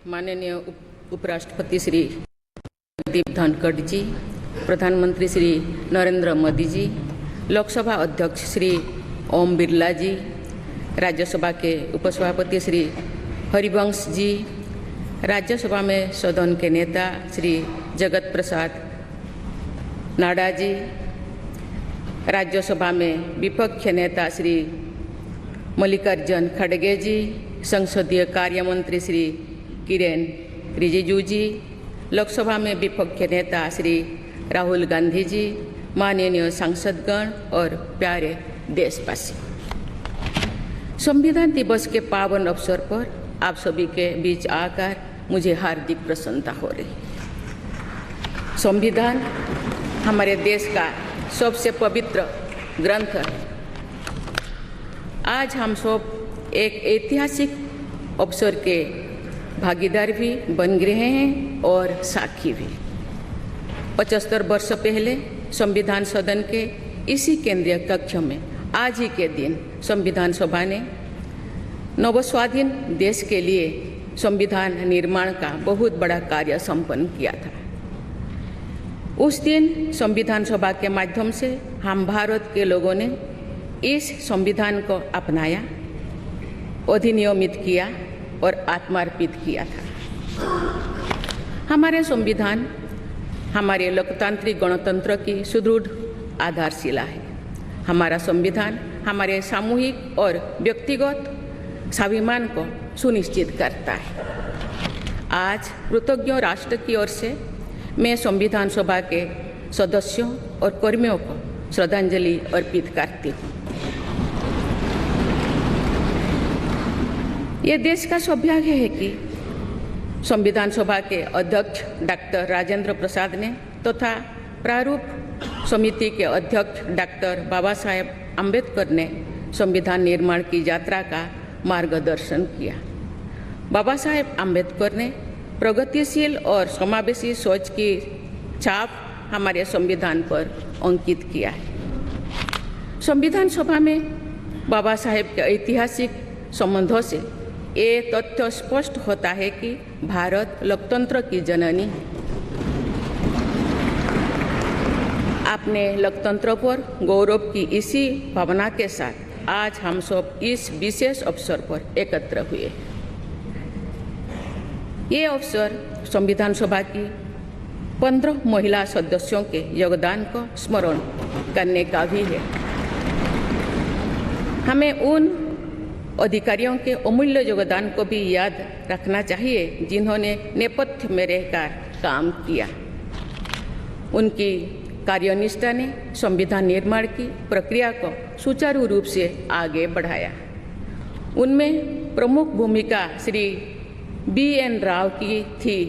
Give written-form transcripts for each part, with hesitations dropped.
माननीय उपराष्ट्रपति श्री जगदीप धनखड़ जी, प्रधानमंत्री श्री नरेंद्र मोदी जी, लोकसभा अध्यक्ष श्री ओम बिरला जी, राज्यसभा के उपसभापति श्री हरिवंश जी, राज्यसभा में सदन के नेता श्री जगत प्रसाद नाडा जी, राज्यसभा में विपक्ष नेता श्री मल्लिकार्जुन खड़गे जी, संसदीय कार्य मंत्री श्री किरेन रिजिजू जी, लोकसभा में विपक्ष नेता श्री राहुल गांधी जी, माननीय सांसदगण और प्यारे देशवासी, संविधान दिवस के पावन अवसर पर आप सभी के बीच आकर मुझे हार्दिक प्रसन्नता हो रही। संविधान हमारे देश का सबसे पवित्र ग्रंथ है। आज हम सब एक ऐतिहासिक अवसर के भागीदार भी बन गए हैं और साक्षी भी। 75 वर्ष पहले संविधान सदन के इसी केंद्रीय कक्ष में आज ही के दिन संविधान सभा ने नवस्वाधीन देश के लिए संविधान निर्माण का बहुत बड़ा कार्य संपन्न किया था। उस दिन संविधान सभा के माध्यम से हम भारत के लोगों ने इस संविधान को अपनाया, अधिनियमित किया और आत्मार्पित किया था। हमारे संविधान हमारे लोकतांत्रिक गणतंत्र की सुदृढ़ आधारशिला है। हमारा संविधान हमारे सामूहिक और व्यक्तिगत स्वाभिमान को सुनिश्चित करता है। आज कृतज्ञ राष्ट्र की ओर से मैं संविधान सभा के सदस्यों और कर्मियों को श्रद्धांजलि अर्पित करती हूँ। ये देश का सौभाग्य है कि संविधान सभा के अध्यक्ष डॉक्टर राजेंद्र प्रसाद ने तथा प्रारूप समिति के अध्यक्ष डॉक्टर बाबा साहेब अम्बेडकर ने संविधान निर्माण की यात्रा का मार्गदर्शन किया। बाबा साहेब अम्बेडकर ने प्रगतिशील और समावेशी सोच की छाप हमारे संविधान पर अंकित किया है। संविधान सभा में बाबा साहेब के ऐतिहासिक संबंधों से ये तथ्य स्पष्ट होता है कि भारत लोकतंत्र की जननी है। अपने लोकतंत्र पर गौरव की इसी भावना के साथ आज हम सब इस विशेष अवसर पर एकत्र हुए। ये अवसर संविधान सभा की 15 महिला सदस्यों के योगदान को स्मरण करने का भी है। हमें उन अधिकारियों के अमूल्य योगदान को भी याद रखना चाहिए जिन्होंने नेपथ्य में रहकर काम किया। उनकी कार्यनिष्ठा ने संविधान निर्माण की प्रक्रिया को सुचारू रूप से आगे बढ़ाया। उनमें प्रमुख भूमिका श्री BN राव की थी,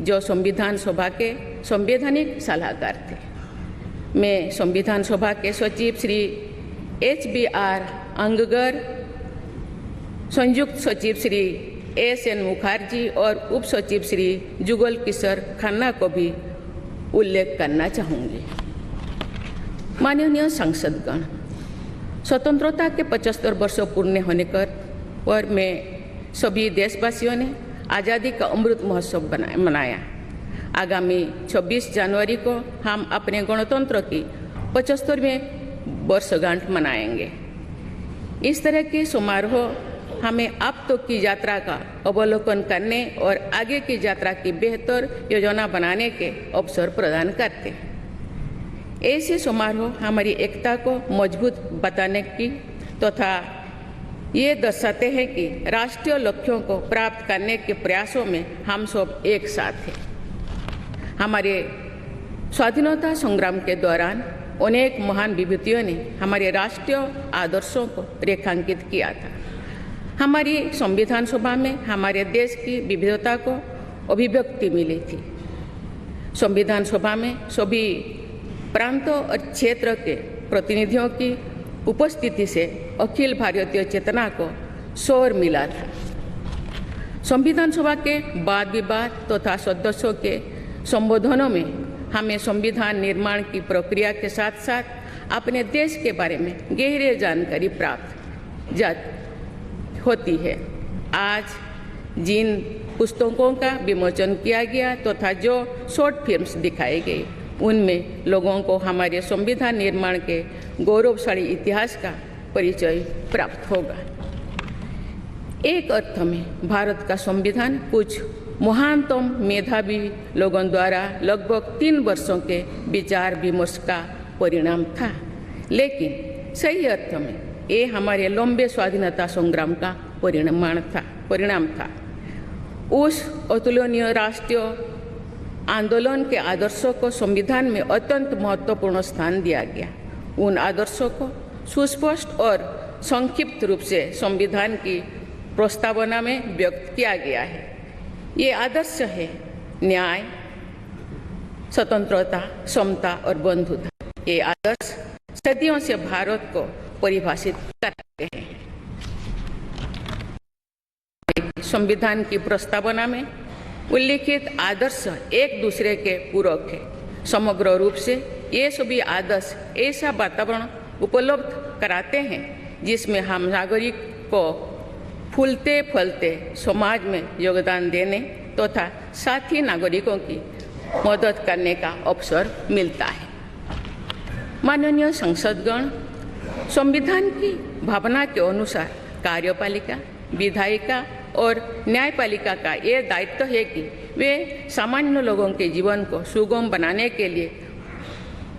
जो संविधान सभा के संवैधानिक सलाहकार थे। मैं संविधान सभा के सचिव श्री HBR अंगगर, संयुक्त सचिव श्री SN मुखर्जी और उप सचिव श्री जुगल किशोर खन्ना को भी उल्लेख करना चाहूँगी। माननीय सांसदगण, स्वतंत्रता के 75 वर्ष पूर्ण होने पर मैं सभी देशवासियों ने आज़ादी का अमृत महोत्सव मनाया। आगामी 26 जनवरी को हम अपने गणतंत्र की 75वें वर्षगांठ मनाएंगे। इस तरह के समारोह हमें अब तक की यात्रा का अवलोकन करने और आगे की यात्रा की बेहतर योजना बनाने के अवसर प्रदान करते हैं। ऐसे समारोह हमारी एकता को मजबूत बताने की तथा ये दर्शाते हैं कि राष्ट्रीय लक्ष्यों को प्राप्त करने के प्रयासों में हम सब एक साथ हैं। हमारे स्वाधीनता संग्राम के दौरान अनेक महान विभूतियों ने हमारे राष्ट्रीय आदर्शों को रेखांकित किया था। हमारी संविधान सभा में हमारे देश की विविधता को अभिव्यक्ति मिली थी। संविधान सभा में सभी प्रांतों और क्षेत्र के प्रतिनिधियों की उपस्थिति से अखिल भारतीय चेतना को शोर मिला था। संविधान सभा के वाद विवाद तथा सदस्यों के संबोधनों में हमें संविधान निर्माण की प्रक्रिया के साथ साथ अपने देश के बारे में गहरी जानकारी प्राप्त होती है। आज जिन पुस्तकों का विमोचन किया गया तथा जो शॉर्ट फिल्म्स दिखाई गई, उनमें लोगों को हमारे संविधान निर्माण के गौरवशाली इतिहास का परिचय प्राप्त होगा। एक अर्थ में भारत का संविधान कुछ महानतम मेधावी लोगों द्वारा लगभग 3 वर्षों के विचार विमर्श का परिणाम था, लेकिन सही अर्थ में ये हमारे लंबे स्वाधीनता संग्राम का परिणाम था। उस अतुलनीय राष्ट्रीय आंदोलन के आदर्शों को संविधान में अत्यंत महत्वपूर्ण स्थान दिया गया। उन आदर्शों को सुस्पष्ट और संक्षिप्त रूप से संविधान की प्रस्तावना में व्यक्त किया गया है। ये आदर्श है न्याय, स्वतंत्रता, समता और बंधुता। ये आदर्श सदियों से भारत को परिभाषित करते हैं। संविधान की प्रस्तावना में उल्लिखित आदर्श एक दूसरे के पूरक है। समग्र रूप से ये सभी आदर्श ऐसा वातावरण उपलब्ध कराते हैं जिसमें हम नागरिक को फूलते फलते समाज में योगदान देने तथा साथी नागरिकों की मदद करने का अवसर मिलता है। माननीय संसदगण, संविधान की भावना के अनुसार कार्यपालिका, विधायिका और न्यायपालिका का ये दायित्व है कि वे सामान्य लोगों के जीवन को सुगम बनाने के लिए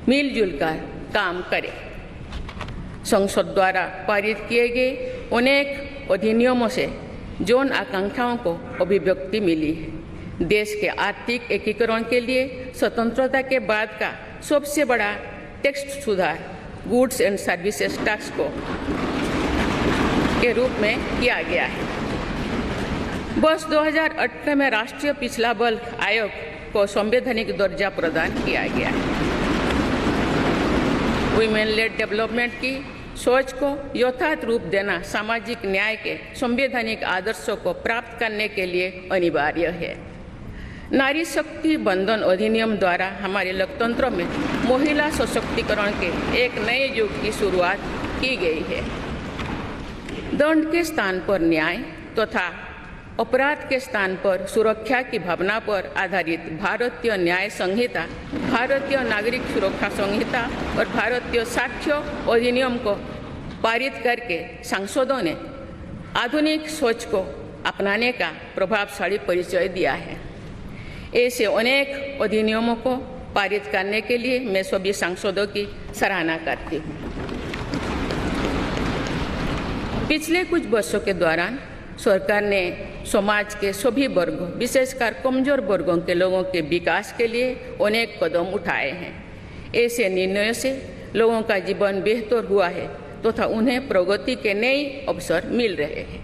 मिलजुल कर काम करें। संसद द्वारा पारित किए गए अनेक अधिनियमों से जौन आकांक्षाओं को अभिव्यक्ति मिली है। देश के आर्थिक एकीकरण के लिए स्वतंत्रता के बाद का सबसे बड़ा टैक्स सुधार गुड्स एंड सर्विसेज टैक्स को के रूप में किया गया है। वर्ष 2018 में राष्ट्रीय पिछड़ा बल आयोग को संवैधानिक दर्जा प्रदान किया गया है। वुमेन लेड डेवलपमेंट की सोच को यथार्थ रूप देना सामाजिक न्याय के संवैधानिक आदर्शों को प्राप्त करने के लिए अनिवार्य है। नारी शक्ति बंधन अधिनियम द्वारा हमारे लोकतंत्र में महिला सशक्तिकरण के एक नए युग की शुरुआत की गई है। दंड के स्थान पर न्याय तथा अपराध के स्थान पर सुरक्षा की भावना पर आधारित भारतीय न्याय संहिता, भारतीय नागरिक सुरक्षा संहिता और भारतीय साक्ष्य अधिनियम को पारित करके सांसदों ने आधुनिक सोच को अपनाने का प्रभावशाली परिचय दिया है। ऐसे अनेक अधिनियमों को पारित करने के लिए मैं सभी सांसदों की सराहना करती हूँ। पिछले कुछ वर्षों के दौरान सरकार ने समाज के सभी वर्गों, विशेषकर कमजोर वर्गों के लोगों के विकास के लिए अनेक कदम उठाए हैं। ऐसे निर्णयों से लोगों का जीवन बेहतर हुआ है तथा उन्हें प्रगति के नए अवसर मिल रहे हैं।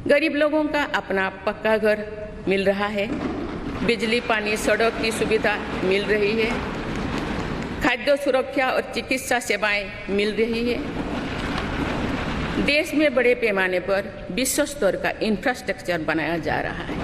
गरीब लोगों का अपना पक्का घर मिल रहा है, बिजली, पानी, सड़क की सुविधा मिल रही है, खाद्य सुरक्षा और चिकित्सा सेवाएं मिल रही है। देश में बड़े पैमाने पर विश्व स्तर का इंफ्रास्ट्रक्चर बनाया जा रहा है।